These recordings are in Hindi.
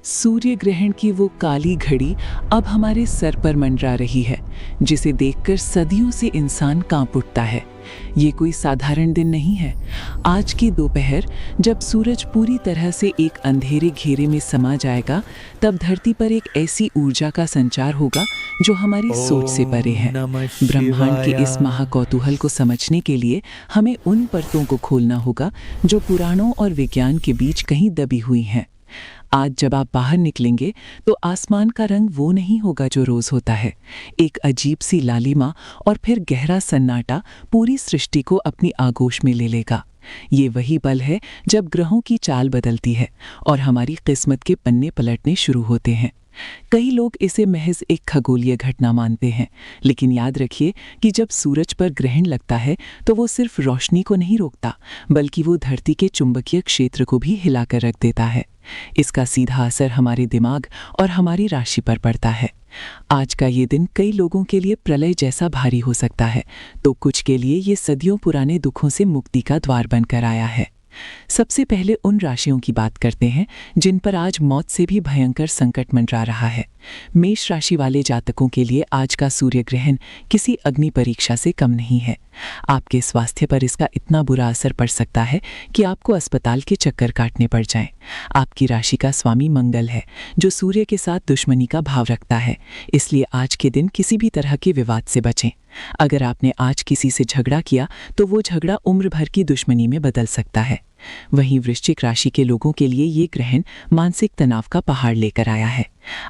सूर्य ग्रहण की वो काली घड़ी अब हमारे सर पर मंडरा रही है, जिसे देखकर सदियों से इंसान कांप उठता है। ये कोई साधारण दिन नहीं है। आज की दोपहर जब सूरज पूरी तरह से एक अंधेरे घेरे में समा जाएगा, तब धरती पर एक ऐसी ऊर्जा का संचार होगा जो हमारी सोच से परे है। ब्रह्मांड के इस महाकौतूहल को समझने के लिए हमें उन परतों को खोलना होगा जो पुराणों और विज्ञान के बीच कहीं दबी हुई हैं। आज जब आप बाहर निकलेंगे तो आसमान का रंग वो नहीं होगा जो रोज होता है। एक अजीब सी लालिमा और फिर गहरा सन्नाटा पूरी सृष्टि को अपनी आगोश में ले लेगा। ये वही पल है जब ग्रहों की चाल बदलती है और हमारी किस्मत के पन्ने पलटने शुरू होते हैं। कई लोग इसे महज एक खगोलीय घटना मानते हैं, लेकिन याद रखिए कि जब सूरज पर ग्रहण लगता है तो वो सिर्फ रोशनी को नहीं रोकता, बल्कि वो धरती के चुंबकीय क्षेत्र को भी हिलाकर रख देता है। इसका सीधा असर हमारे दिमाग और हमारी राशि पर पड़ता है। आज का ये दिन कई लोगों के लिए प्रलय जैसा भारी हो सकता है, तो कुछ के लिए ये सदियों पुराने दुखों से मुक्ति का द्वार बनकर आया है। सबसे पहले उन राशियों की बात करते हैं जिन पर आज मौत से भी भयंकर संकट मंडरा रहा है। मेष राशि वाले जातकों के लिए आज का सूर्य ग्रहण किसी अग्नि परीक्षा से कम नहीं है। आपके स्वास्थ्य पर इसका इतना बुरा असर पड़ सकता है कि आपको अस्पताल के चक्कर काटने पड़ जाएं। आपकी राशि का स्वामी मंगल है, जो सूर्य के साथ दुश्मनी का भाव रखता है, इसलिए आज के दिन किसी भी तरह के विवाद से बचें। अगर आपने आज किसी से झगड़ा किया तो वो झगड़ा उम्र भर की दुश्मनी में बदल सकता है। वहीं वृश्चिक राशि के लोगों के लिए ये ग्रहण मानसिक तनाव का पहाड़ लेकर आया है।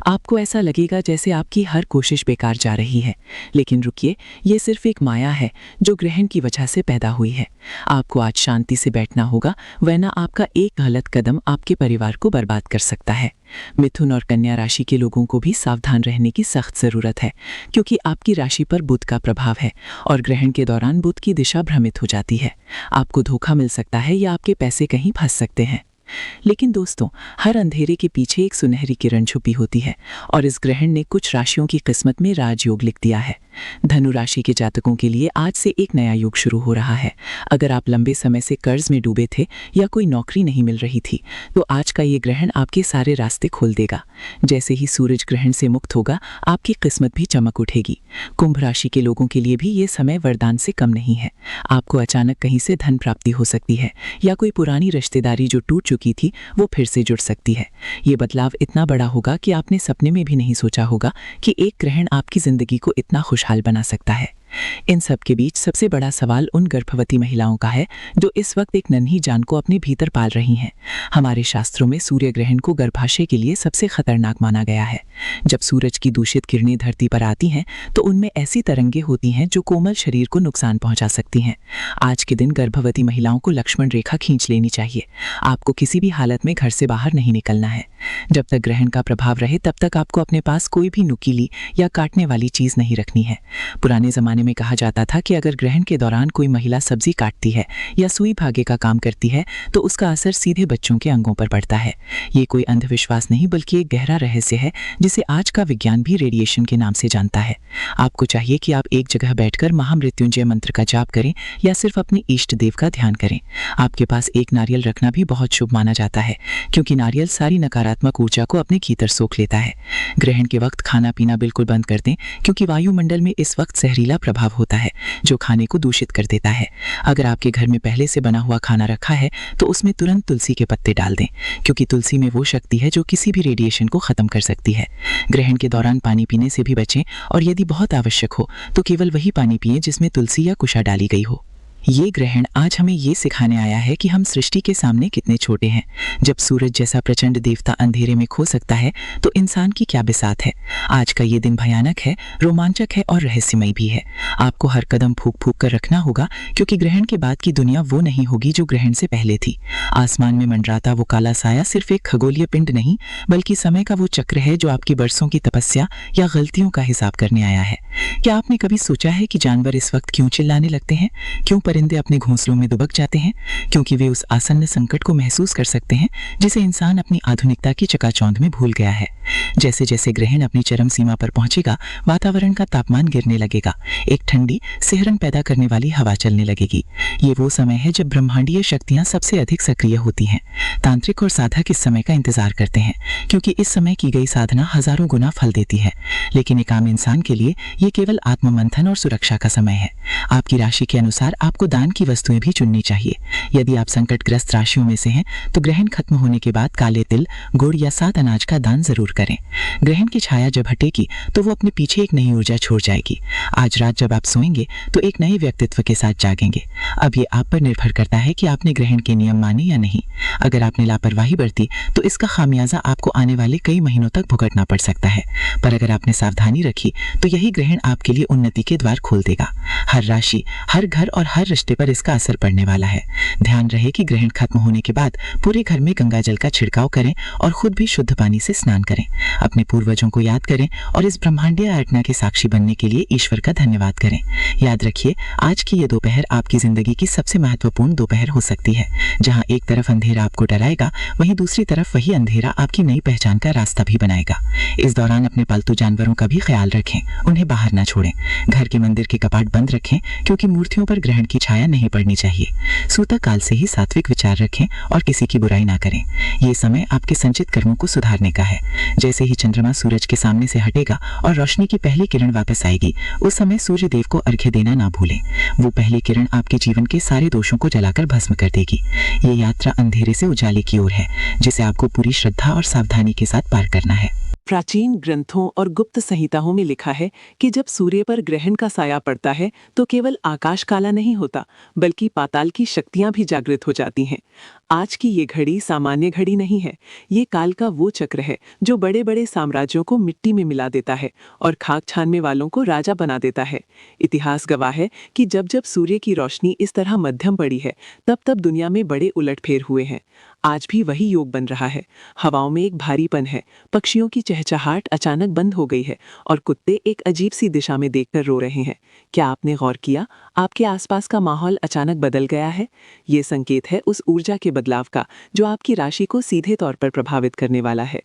आपको ऐसा लगेगा जैसे आपकी हर कोशिश बेकार जा रही है, लेकिन रुकिए, ये सिर्फ एक माया है जो ग्रहण की वजह से पैदा हुई है। आपको आज शांति से बैठना होगा, वरना आपका एक गलत कदम आपके परिवार को बर्बाद कर सकता है। मिथुन और कन्या राशि के लोगों को भी सावधान रहने की सख्त जरूरत है, क्योंकि आपकी राशि पर बुध का प्रभाव है और ग्रहण के दौरान बुध की दिशा भ्रमित हो जाती है। आपको धोखा मिल सकता है या आपके पैसे कहीं फंस सकते हैं। लेकिन दोस्तों, हर अंधेरे के पीछे एक सुनहरी किरण छुपी होती है और इस ग्रहण ने कुछ राशियों की किस्मत में राजयोग लिख दिया है। धनु राशि के जातकों के लिए आज से एक नया युग शुरू हो रहा है। अगर आप लंबे समय से कर्ज में डूबे थे या कोई नौकरी नहीं मिल रही थी, तो आज का ये ग्रहण आपके सारे रास्ते खोल देगा। जैसे ही सूरज ग्रहण से मुक्त होगा, आपकी किस्मत भी चमक उठेगी। कुंभ राशि के लोगों के लिए भी ये समय वरदान से कम नहीं है। आपको अचानक कहीं से धन प्राप्ति हो सकती है या कोई पुरानी रिश्तेदारी जो टूट चुकी थी वो फिर से जुड़ सकती है। ये बदलाव इतना बड़ा होगा कि आपने सपने में भी नहीं सोचा होगा कि एक ग्रहण आपकी जिंदगी को इतना खुशहाल बना सकता है। इन सब के बीच सबसे बड़ा सवाल उन गर्भवती महिलाओं का है जो इस वक्त एक नन्ही जान को अपने भीतर पाल रही हैं। हमारे शास्त्रों में सूर्य ग्रहण को गर्भाशय के लिए सबसे खतरनाक माना गया है। जब सूरज की दूषित किरणें धरती पर आती हैं तो उनमें ऐसी तरंगें होती हैं जो कोमल शरीर को नुकसान पहुंचा सकती हैं। आज के दिन गर्भवती महिलाओं को लक्ष्मण रेखा खींच लेनी चाहिए। आपको किसी भी हालत में घर से बाहर नहीं निकलना है। जब तक ग्रहण का प्रभाव रहे तब तक आपको अपने पास कोई भी नुकीली या काटने वाली चीज नहीं रखनी है। पुराने जमाने में कहा जाता था कि अगर ग्रहण के दौरान कोई महिला सब्जी काटती है या सुई धागे का काम करती है तो उसका असर सीधे बच्चों के अंगों पर पड़ता है। ये कोई अंधविश्वास नहीं, बल्कि एक गहरा रहस्य है जिसे आज का विज्ञान भी रेडिएशन के नाम से जानता है। आपको चाहिए कि आप एक जगह बैठकर महामृत्युंजय मंत्र का जाप करें या सिर्फ अपने इष्ट देव का ध्यान करें। आपके पास एक नारियल रखना भी बहुत शुभ माना जाता है, क्योंकि नारियल सारी नकारात्मक ऊर्जा को अपने भीतर सोख लेता है। ग्रहण के वक्त खाना पीना बिल्कुल बंद कर दें, क्योंकि वायुमंडल में इस वक्त जहरीला प्रभाव होता है जो खाने को दूषित कर देता है। अगर आपके घर में पहले से बना हुआ खाना रखा है तो उसमें तुरंत तुलसी के पत्ते डाल दें, क्योंकि तुलसी में वो शक्ति है जो किसी भी रेडिएशन को खत्म कर सकती है। ग्रहण के दौरान पानी पीने से भी बचें और यदि बहुत आवश्यक हो तो केवल वही पानी पिएं जिसमें तुलसी या कुशा डाली गई हो। ये ग्रहण आज हमें ये सिखाने आया है कि हम सृष्टि के सामने कितने छोटे हैं। जब सूरज जैसा प्रचंड देवता अंधेरे में खो सकता है तो इंसान की क्या बिसात है। आज का ये दिन भयानक है, रोमांचक है और रहस्यमय भी है। आपको हर कदम फूंक फूंक कर रखना होगा, क्योंकि ग्रहण के बाद की दुनिया वो नहीं होगी जो ग्रहण से पहले थी। आसमान में मंडराता वो काला साया सिर्फ एक खगोलीय पिंड नहीं, बल्कि समय का वो चक्र है जो आपकी बरसों की तपस्या या गलतियों का हिसाब करने आया है। क्या आपने कभी सोचा है कि जानवर इस वक्त क्यों चिल्लाने लगते हैं, क्यों परिंदे अपने घोंसलों में दुबक जाते हैं, क्योंकि वे उस आसन्न संकट को महसूस कर सकते हैं जिसे इंसान अपनी आधुनिकता की चकाचौंध में भूल गया है। जैसे जैसे ग्रहण अपनी चरम सीमा पर पहुंचेगा, वातावरण का तापमान गिरने लगेगा, एक ठंडी सिहरन पैदा करने वाली हवा चलने लगेगी। ये वो समय है जब ब्रह्मांडीय शक्तियां सबसे अधिक सक्रिय होती हैं। तांत्रिक और साधक इस समय का इंतजार करते हैं, क्योंकि इस समय की गई साधना हजारों गुना फल देती है। लेकिन एक आम इंसान के लिए ये केवल आत्ममंथन और सुरक्षा का समय है। आपकी राशि के अनुसार आपको दान की वस्तुएं भी चुननी चाहिए। यदि आप संकटग्रस्त राशियों में से हैं, तो ग्रहण खत्म होने के बाद काले तिल, गुड़ या 7 अनाज का दान जरूर करें। ग्रहण की छाया जब हटेगी तो वो अपने पीछे एक नई ऊर्जा छोड़ जाएगी। आज रात जब आप सोएंगे तो एक नए व्यक्तित्व के साथ जागेंगे। अब ये आप पर निर्भर करता है कि आपने ग्रहण के नियम माने या नहीं। अगर आपने लापरवाही बरती तो इसका खामियाजा आपको आने वाले कई महीनों तक भुगतना पड़ सकता है। पर अगर आपने सावधानी रखी तो यही ग्रहण आपके लिए उन्नति के द्वार खोल देगा। हर राशि, हर घर और हर रिश्ते पर इसका असर पड़ने वाला है। ध्यान रहे कि ग्रहण खत्म होने के बाद पूरे घर में गंगा जल का छिड़काव करें और खुद भी शुद्ध पानी से स्नान करें। अपने पूर्वजों को याद करें और इस ब्रह्मांडीय घटना के साक्षी बनने के लिए ईश्वर का धन्यवाद करें। याद रखिए, आज की ये दोपहर आपकी जिंदगी की सबसे महत्वपूर्ण दोपहर हो सकती है। जहां एक तरफ अंधेरा आपको डराएगा, वहीं दूसरी तरफ वही अंधेरा आपकी नई पहचान का रास्ता भी बनाएगा। इस दौरान अपने पालतू जानवरों का भी ख्याल रखें, उन्हें बाहर ना छोड़ें। घर के मंदिर के कपाट बंद रखें, क्योंकि मूर्तियों पर ग्रहण की छाया नहीं पड़नी चाहिए। सूतक काल से ही सात्विक विचार रखें और किसी की बुराई ना करें। ये समय आपके संचित कर्मों को सुधारने का है। जैसे ही चंद्रमा सूरज के सामने से हटेगा और रोशनी की पहली किरण वापस आएगी, उस समय सूर्य देव को अर्घ्य देना ना भूलें। वो पहली किरण आपके जीवन के सारे दोषों को जलाकर भस्म कर देगी। ये यात्रा अंधेरे से उजाले की ओर है, जिसे आपको पूरी श्रद्धा और सावधानी के साथ पार करना है। प्राचीन ग्रंथों और गुप्त संहिताओं में लिखा है कि जब सूर्य पर ग्रहण का साया पड़ता है तो केवल आकाश काला नहीं होता, बल्कि पाताल की शक्तियां भी जागृत हो जाती हैं। आज की ये घड़ी सामान्य घड़ी नहीं है। ये काल का वो चक्र है जो बड़े बड़े साम्राज्यों को मिट्टी में मिला देता है और खाक छानने वालों को राजा बना देता है। इतिहास गवाह है कि जब जब सूर्य की रोशनी इस तरह मध्यम पड़ी है, तब तब दुनिया में बड़े उलटफेर हुए हैं। आज भी वही योग बन रहा है। हवाओं में एक भारीपन है, पक्षियों की चहचहाट अचानक बंद हो गई है और कुत्ते एक अजीब सी दिशा में देखकर रो रहे हैं। क्या आपने गौर किया, आपके आसपास का माहौल अचानक बदल गया है? ये संकेत है उस ऊर्जा के बदलाव का जो आपकी राशि को सीधे तौर पर प्रभावित करने वाला है।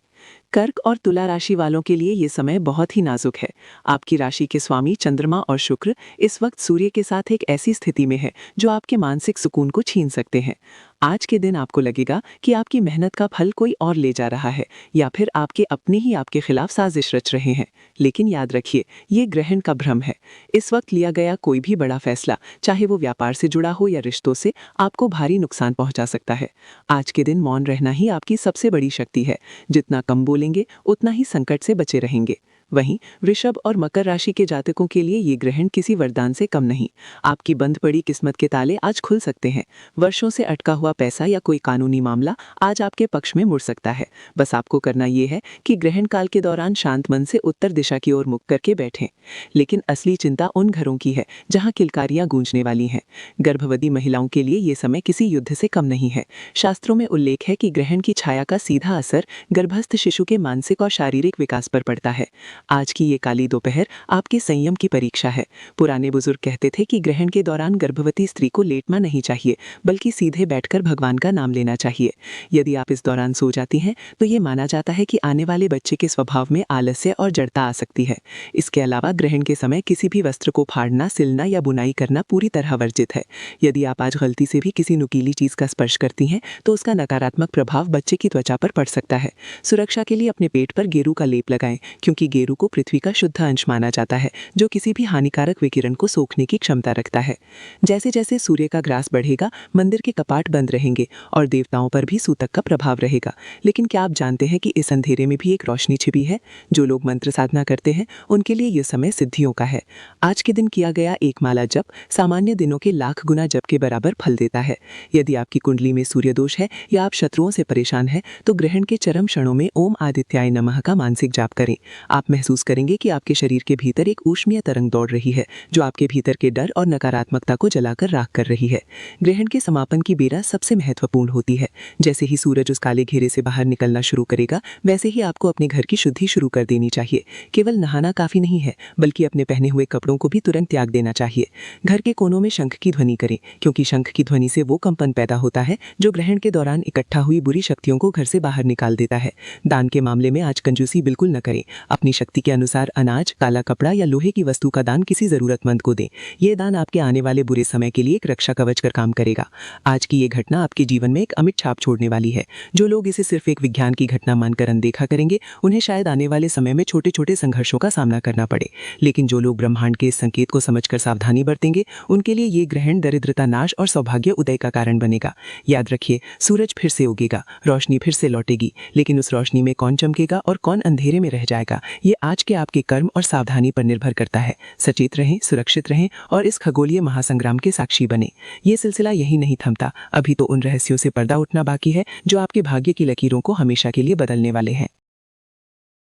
कर्क और तुला राशि वालों के लिए ये समय बहुत ही नाजुक है। आपकी राशि के स्वामी चंद्रमा और शुक्र इस वक्त सूर्य के साथ एक ऐसी स्थिति में है जो आपके मानसिक सुकून को छीन सकते हैं। आज के दिन आपको लगेगा कि आपकी मेहनत का फल कोई और ले जा रहा है, या फिर आपके अपने ही आपके खिलाफ साजिश रच रहे हैं। लेकिन याद रखिए, ये ग्रहण का भ्रम है। इस वक्त लिया गया कोई भी बड़ा फैसला, चाहे वो व्यापार से जुड़ा हो या रिश्तों से, आपको भारी नुकसान पहुंचा सकता है। आज के दिन मौन रहना ही आपकी सबसे बड़ी शक्ति है। जितना कम बोलेंगे, उतना ही संकट से बचे रहेंगे। वहीं वृषभ और मकर राशि के जातकों के लिए ये ग्रहण किसी वरदान से कम नहीं। आपकी बंद पड़ी किस्मत के ताले आज खुल सकते हैं। वर्षों से अटका हुआ पैसा या कोई कानूनी मामला आज आपके पक्ष में मुड़ सकता है। बस आपको करना ये है कि ग्रहण काल के दौरान शांत मन से उत्तर दिशा की ओर मुख करके बैठें। लेकिन असली चिंता उन घरों की है जहां किलकारियां गूंजने वाली हैं। गर्भवती महिलाओं के लिए ये समय किसी युद्ध से कम नहीं है। शास्त्रों में उल्लेख है कि ग्रहण की छाया का सीधा असर गर्भस्थ शिशु के मानसिक और शारीरिक विकास पर पड़ता है। आज की ये काली दोपहर आपके संयम की परीक्षा है। पुराने बुजुर्ग कहते थे कि ग्रहण के दौरान गर्भवती स्त्री को लेटना नहीं चाहिए, बल्कि सीधे बैठकर भगवान का नाम लेना चाहिए। यदि आप इस दौरान सो जाती हैं, तो ये माना जाता है कि आने वाले बच्चे के स्वभाव में आलस्य और जड़ता आ सकती है। इसके अलावा ग्रहण के समय किसी भी वस्त्र को फाड़ना, सिलना या बुनाई करना पूरी तरह वर्जित है। यदि आप आज गलती से भी किसी नुकीली चीज का स्पर्श करती हैं, तो उसका नकारात्मक प्रभाव बच्चे की त्वचा पर पड़ सकता है। सुरक्षा के लिए अपने पेट पर गेरू का लेप लगाएं, क्योंकि गेरू को पृथ्वी का शुद्ध अंश माना जाता है, जो किसी भी हानिकारक विकिरण को सोखने की क्षमता रखता है। जैसे जैसे सूर्य का ग्रास बढ़ेगा, मंदिर के कपाट बंद रहेंगे और देवताओं पर भी सूतक का प्रभाव रहेगा। लेकिन क्या आप जानते हैं कि इस अंधेरे में भी एक रोशनी छिपी है? जो लोग मंत्र साधना करते हैं, उनके लिए यह समय सिद्धियों का है। आज के दिन किया गया एक माला जप सामान्य दिनों के लाख गुना जप के बराबर फल देता है। यदि आपकी कुंडली में सूर्य दोष है या आप शत्रुओं से परेशान हैं, तो ग्रहण के चरम क्षणों में ओम आदित्याय नमः का मानसिक जाप करें। आप महसूस करेंगे कि आपके शरीर के भीतर एक ऊष्मीय तरंग दौड़ रही है जो आपके भीतर के डर और नकारात्मकता को जलाकर राख कर रही है। ग्रहण के समापन की बेरा सबसे महत्वपूर्ण होती है। जैसे ही सूरज उस काले घेरे से बाहर निकलना शुरू करेगा, वैसे ही आपको अपने घर की शुद्धि शुरू कर देनी चाहिए। केवल नहाना काफी नहीं है, बल्कि अपने पहने हुए कपड़ों को भी तुरंत त्याग देना चाहिए। घर के कोनों में शंख की ध्वनि करें, क्योंकि शंख की ध्वनि से वो कंपन पैदा होता है जो ग्रहण के दौरान इकट्ठा हुई बुरी शक्तियों को घर से बाहर निकाल देता है। दान के मामले में आज कंजूसी बिल्कुल न करें। अपनी शक्ति के अनुसार अनाज, काला कपड़ा या लोहे की वस्तु का दान किसी जरूरतमंद को दें। यह दान आपके आने वाले बुरे समय के लिए एक रक्षा कवच कर काम करेगा। आज की ये घटना आपके जीवन में एक अमिट छाप छोड़ने वाली है। जो लोग इसे सिर्फ एक विज्ञान की घटना मानकर अनदेखा करेंगे, उन्हें शायद आने वाले समय में छोटे छोटे संघर्षों का सामना करना पड़े। लेकिन जो लोग ब्रह्मांड के इस संकेत को समझकर सावधानी बरतेंगे, उनके लिए ये ग्रहण दरिद्रता नाश और सौभाग्य उदय का कारण बनेगा। याद रखिए, सूरज फिर से उगेगा, रोशनी फिर से लौटेगी, लेकिन उस रोशनी में कौन चमकेगा और कौन अंधेरे में रह जाएगा, ये आज के आपके कर्म और सावधानी पर निर्भर करता है। सचेत रहें, सुरक्षित रहें और इस खगोलीय महासंग्राम के साक्षी बने। ये सिलसिला यही नहीं थमता। अभी तो उन रहस्यों से पर्दा उठना बाकी है जो आपके भाग्य की लकीरों को हमेशा के लिए बदलने वाले हैं।